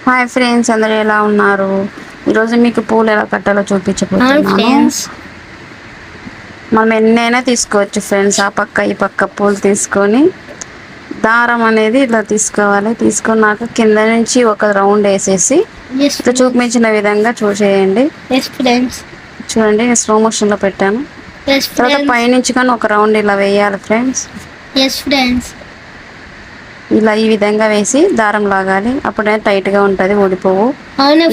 Hi friends, అందరూ ఎలా ఉన్నారు? ఈరోజు మీకు పూలు ఎలా కట్టాలో చూపించబోతున్నాను. మనం ఎన్నైనా తీసుకోవచ్చు ఫ్రెండ్స్. ఆ పక్క ఈ పక్క పూలు తీసుకొని దారం అనేది ఇలా తీసుకోవాలి. తీసుకున్నాక కింద నుంచి ఒక రౌండ్ వేసేసి ఇట్లా చూపించిన విధంగా చూసేయండి. చూడండి, నేను స్లో మోషన్లో పెట్టాను. తర్వాత పైనుంచి కానీ ఒక రౌండ్ ఇలా వేయాలి ఫ్రెండ్స్. ఇలా ఈ విధంగా వేసి దారం లాగాలి. అప్పుడే టైట్గా ఉంటుంది, ఊడిపోవు.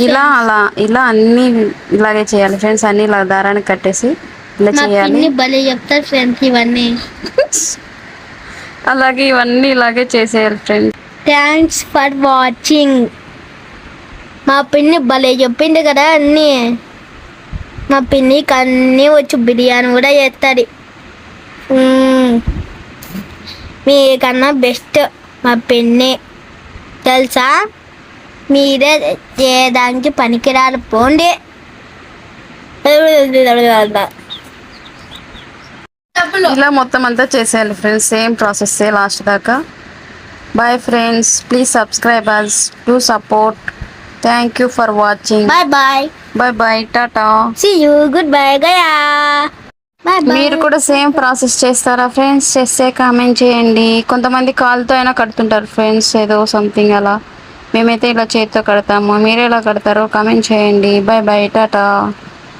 ఇలా అలా ఇలా అన్నీ ఇలాగే చేయాలి ఫ్రెండ్స్. అన్నీ ఇలా దారానికి కట్టేసి ఇలా చేయాలి. ఇవన్నీ అలాగే ఇవన్నీ ఇలాగే చేసేయాలి ఫ్రెండ్స్. Thanks for watching. మా పిన్ని భలే చెప్పింది కదా అన్నీ. మా పిన్నికి అన్నీ వచ్చు, బిర్యానీ కూడా చేస్తుంది. మీకన్నా బెస్ట్ మా పిన్ని తెలుసా. మీరే చేయడానికి పనికిరారు, పోండి. ఇలా మొత్తం అంతా చేసేయాలి ఫ్రెండ్స్. సేమ్ ప్రాసెస్ లాస్ట్ దాకా. Bye friends, please subscribe us, to support. Thank you for watching. Bye టాటా. See you, goodbye గయా. మీరు కూడా సేమ్ ప్రాసెస్ చేస్తారా ఫ్రెండ్స్? చేస్తే కామెంట్ చేయండి. కొంతమంది కాలుతో అయినా కడుతుంటారు ఫ్రెండ్స్, ఏదో సంథింగ్ అలా. మేమైతే ఇలా చేతితో కడతాము. మీరు ఎలా కడతారో కామెంట్ చేయండి. బాయ్ టాటా.